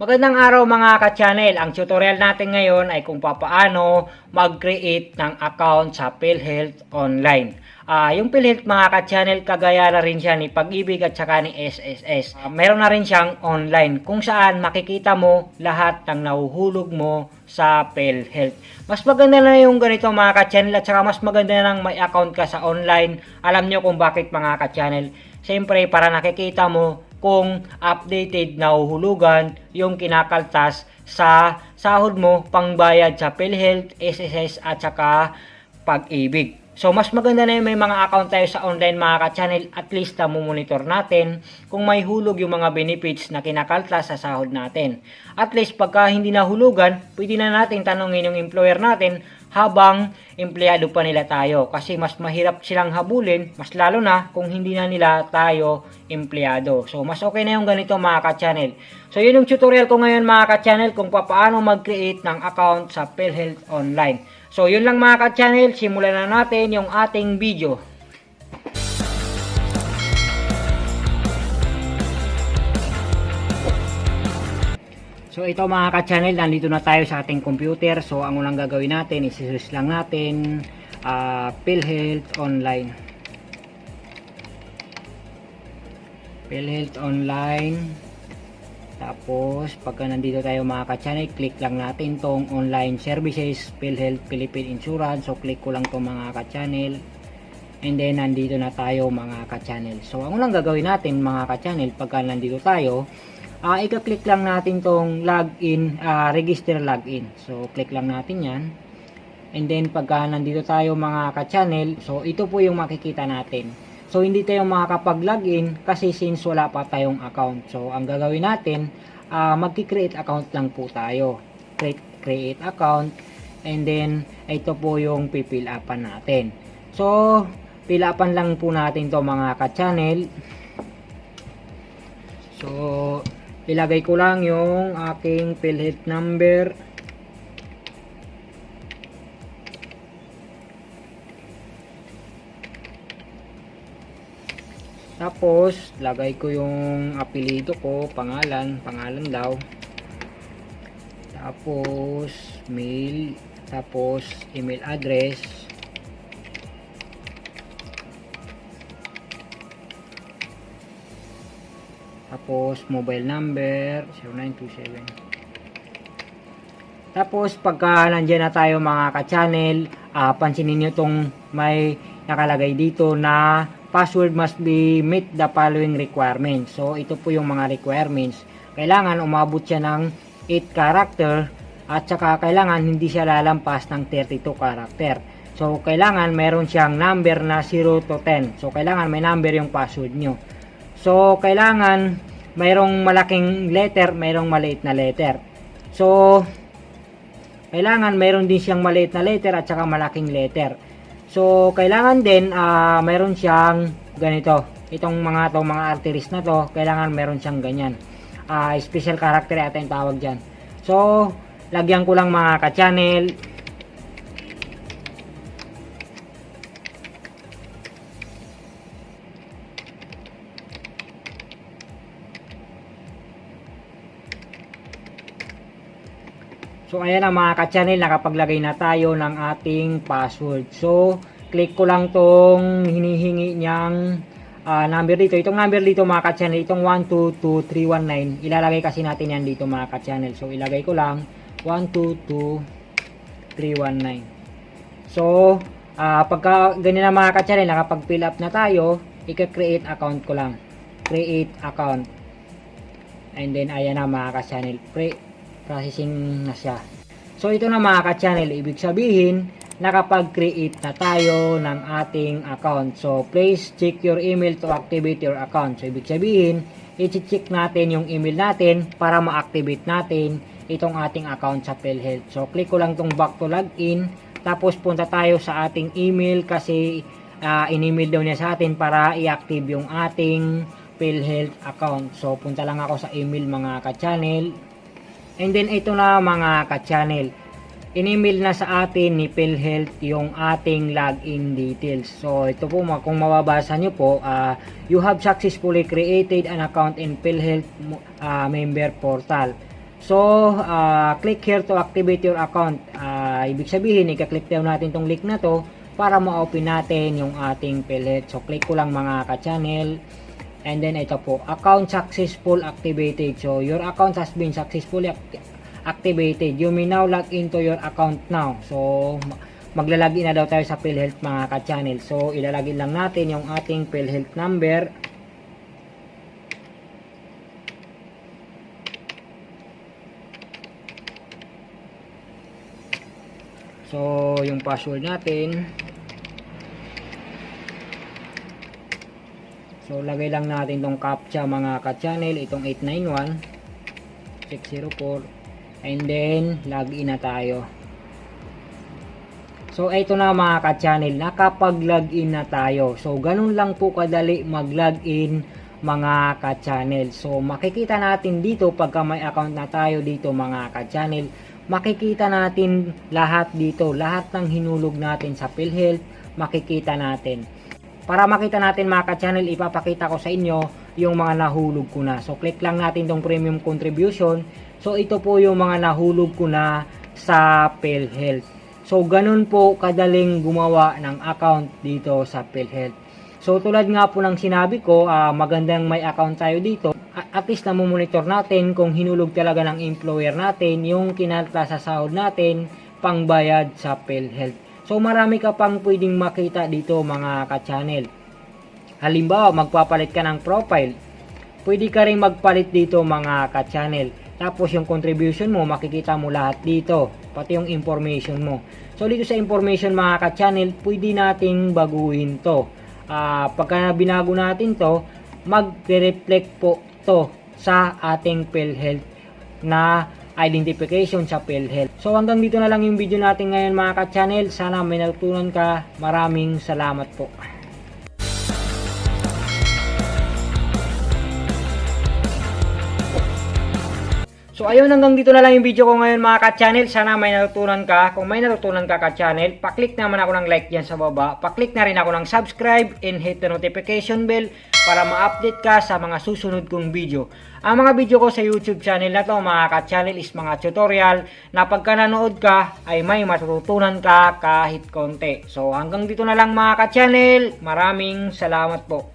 Magandang araw mga ka-channel. Ang tutorial natin ngayon ay kung paano mag-create ng account sa Philhealth online. Yung Philhealth mga ka-channel, kagaya na rin siya ni Pag-ibig at saka ni SSS. Meron na rin siyang online kung saan makikita mo lahat ng nahuhulog mo sa Philhealth. Mas maganda na yung ganito mga ka-channel at saka mas maganda na nang may account ka sa online. Alam nyo kung bakit mga ka-channel. Siyempre para nakikita mo kung updated na uhulugan yung kinakaltas sa sahod mo pangbayad sa Philhealth, SSS at saka Pag-ibig. So mas maganda na yung may mga account tayo sa online mga ka-channel, at least na monitor natin kung may hulog yung mga benefits na kinakaltas sa sahod natin. At least pagka hindi nahulugan, pwede na natin tanongin yung employer natin habang empleyado pa nila tayo, kasi mas mahirap silang habulin, mas lalo na kung hindi na nila tayo empleyado. So mas okay na yung ganito mga ka-channel. So yun yung tutorial ko ngayon mga ka-channel kung paano mag-create ng account sa Philhealth online. So yun lang mga ka-channel, simulan na natin yung ating video. So ito mga ka-channel, nandito na tayo sa ating computer. So ang unang gagawin natin, isi-search lang natin Philhealth online. Philhealth online. Tapos pagka nandito tayo mga ka-channel, click lang natin tong online services, Philhealth Philippine Insurance. So click ko lang tong mga ka-channel. And then nandito na tayo mga ka-channel. So ang unang gagawin natin mga ka-channel, pagka nandito tayo, i-click lang natin tong login, register login. So click lang natin yan. And then pagka nandito tayo mga ka-channel, so ito po yung makikita natin. So hindi tayo makakapag-login kasi since wala pa tayong account. So ang gagawin natin, mag-create account lang po tayo. Create account, and then ito po yung pipill upan natin. So fill upan lang po natin to mga ka-channel. So ilagay ko lang yung aking Philhealth number. Tapos lagay ko yung apelyido ko, pangalan daw. Tapos mail, tapos email address. Tapos mobile number 0927. Tapos pagka nandiyan na tayo mga ka-channel, pansinin nyo tong may nakalagay dito na password must be meet the following requirements. So ito po yung mga requirements. Kailangan umabot siya ng 8 character at saka kailangan hindi siya lalampas ng 32 character. So kailangan meron siyang number na 0 to 10. So kailangan may number yung password nyo. So kailangan mayroong malaking letter, mayroong maliit na letter. So kailangan mayroon din siyang maliit na letter at saka malaking letter. So kailangan din mayroon siyang ganito. Itong mga arteries na to, kailangan mayroon siyang ganyan. Special character ata yung tawag diyan. So lagyan ko lang mga ka-channel. So ayan na mga ka-channel, nakapaglagay na tayo ng ating password. So click ko lang tong hinihingi niyang number dito. Itong number dito mga ka-channel, itong 122319. Ilalagay kasi natin yan dito mga ka-channel. So ilagay ko lang 122319. So pagka ganyan na mga ka-channel, nakapag-fill up na tayo, i-create account ko lang. Create account. And then ayan na mga ka-channel, processing na siya. So ito na mga ka-channel, ibig sabihin nakapag-create na tayo ng ating account. So please check your email to activate your account. So ibig sabihin, i-check natin yung email natin para ma-activate natin itong ating account sa Philhealth. So click ko lang tong back to login, tapos punta tayo sa ating email kasi in-email daw niya sa atin para i-active yung ating Philhealth account. So punta lang ako sa email mga ka-channel. And then ito na mga ka-channel, in-email na sa atin ni Philhealth yung ating login details. So ito po, kung mababasa nyo po, you have successfully created an account in Philhealth member portal. So, click here to activate your account. Ibig sabihin, i-click daw natin tong link na to para ma-open natin yung ating PhilHealth. So, click ko lang mga ka-channel. And then, ito po, account successful activated. So, your account has been successfully activated. You may now log into your account now. So, maglalagin na daw tayo sa PhilHealth mga ka-channel. So, ilalagin lang natin yung ating PhilHealth number. So, yung password natin. So, lagay lang natin tong captcha mga ka-channel. Itong 891-604. And then, login na tayo. So, ito na mga ka-channel. Nakapag-login na tayo. So, ganun lang po kadali mag-login mga ka-channel. So, makikita natin dito pagka may account na tayo dito mga ka-channel. Makikita natin lahat dito. Lahat ng hinulog natin sa PhilHealth, makikita natin. Para makita natin mga ka-channel, ipapakita ko sa inyo yung mga nahulog ko na. So, click lang natin tong premium contribution. So, ito po yung mga nahulog ko na sa PhilHealth. So, ganun po kadaling gumawa ng account dito sa PhilHealth. So, tulad nga po ng sinabi ko, magandang may account tayo dito. At least namumonitor natin kung hinulog talaga ng employer natin yung kinalta sa sahod natin pangbayad sa PhilHealth. So, marami ka pang pwedeng makita dito mga ka-channel. Halimbawa, magpapalit ka ng profile. Pwede ka rin magpalit dito mga ka-channel. Tapos, yung contribution mo, makikita mo lahat dito. Pati yung information mo. So, dito sa information mga ka-channel, pwede nating baguhin to. Pagka binago natin to, mag-reflect po to sa ating PhilHealth na identification sa PhilHealth. So hanggang dito na lang yung video natin ngayon mga ka-channel. Sana may natutunan ka. Maraming salamat po. So ayun, hanggang dito na lang yung video ko ngayon mga ka-channel. Sana may natutunan ka. Kung may natutunan ka ka-channel, paklik naman ako ng like dyan sa baba. Paklik na rin ako ng subscribe and hit the notification bell para ma-update ka sa mga susunod kong video. Ang mga video ko sa YouTube channel na to mga ka-channel is mga tutorial na pagka nanood ka ay may matutunan ka kahit konti. So hanggang dito na lang mga ka-channel. Maraming salamat po.